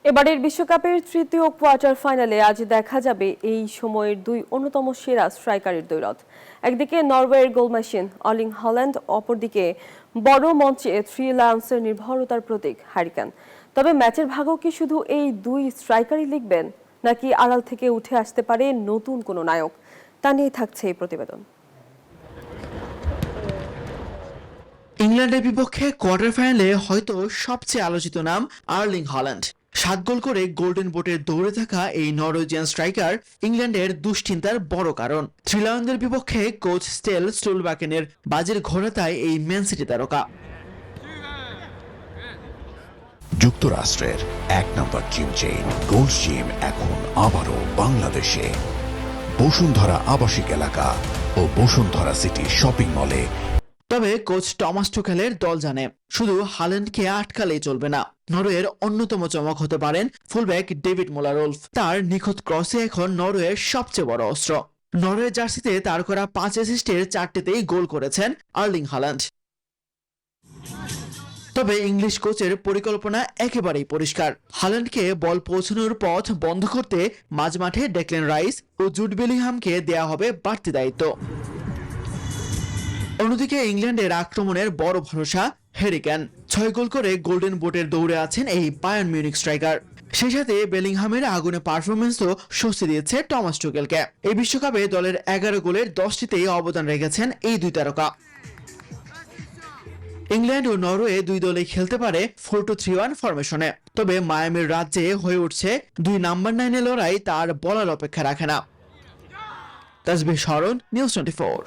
এবারের বিশ্বকাপের তৃতীয় কোয়ার্টার ফাইনালে আজ দেখা যাবে এই সময়ের দুই অন্যতম সেরা স্ট্রাইকারের দ্বৈরথ। একদিকে নরওয়ের গোলমেশিন আর্লিং হল্যান্ড, অপরদিকে বড় মঞ্চে থ্রি লায়ন্সের নির্ভরতার প্রতীক হ্যারি কেন। তবে ম্যাচের ভাগ্য কি শুধু এই দুই স্ট্রাইকারই লিখবেন, নাকি আড়াল থেকে উঠে আসতে পারে নতুন কোনো নায়ক? তা নিয়ে থাকছে এই প্রতিবেদন। ইংল্যান্ডের বিপক্ষে কোয়ার্টার ফাইনালে হয়তো সবচেয়ে আলোচিত নাম আর্লিং হল্যান্ড। 7 গোল করে গোল্ডেন বুটে দৌড়ে থাকা এই নরওয়েজিয়ান স্ট্রাইকার ইংল্যান্ডের দুশ্চিন্তার বড় কারণ। থ্রিলাউন্ডের বিপক্ষে কোচ স্টেল স্টুলবাকেনের বাজির ঘোরাতায় এই ম্যান সিটি তারকা। যুক্তরাষ্ট্রের 1 নম্বর জিম চেইন গোল্ড জিম এখন আবারও বাংলাদেশে। বসুন্ধরা আবাসিক এলাকা ও বসুন্ধরা সিটি শপিং মলে। তবে কোচ টমাস টুখেলের দল জানে, শুধু হাল্যান্ডকে আটকালেই চলবে না। নরওয়ের অন্যতম চমক হতে পারেন ফুলব্যাক ডেভিড মোলারোলফ। তার নিখুঁত ক্রসে এখন নরওয়ের সবচেয়ে বড় অস্ত্র। নরওয়ের জার্সিতে তার করা 5 অ্যাসিস্টের 4টেতেই গোল করেছেন আর্লিং হল্যান্ড। তবে ইংলিশ কোচের পরিকল্পনা একেবারেই পরিষ্কার। হল্যান্ডকে বল পৌঁছানোর পথ বন্ধ করতে মাঝমাঠে ডেকল্যান রাইস ও জুড বেলিংহামকে দেয়া হবে বাড়তি দায়িত্ব। অন্যদিকে ইংল্যান্ডের আক্রমণের বড় ভরসা হ্যারি কেন। 6 গোল করে গোল্ডেন বুটের দৌড়ে আছেন এই বায়ার্ন মিউনিখ স্ট্রাইকার। সেই সাথে বেলিংহামের আগুনে পারফরমেন্সও স্বস্তি দিয়েছে টমাস টুকেলকে। এই বিশ্বকাপে দলের 11 গোলের 10টিতেই অবদান রেখেছেন এই দুই তারকা। ইংল্যান্ড ও নরওয়ে দুই দলে খেলতে পারে 4-2-3-1 ফরমেশনে। তবে মায়ামির রাজ্যে হয়ে উঠছে 2 নাম্বার 9 এর লড়াই তার বলার অপেক্ষা রাখে না। তাসবিহ শরণ, নিউজ 24।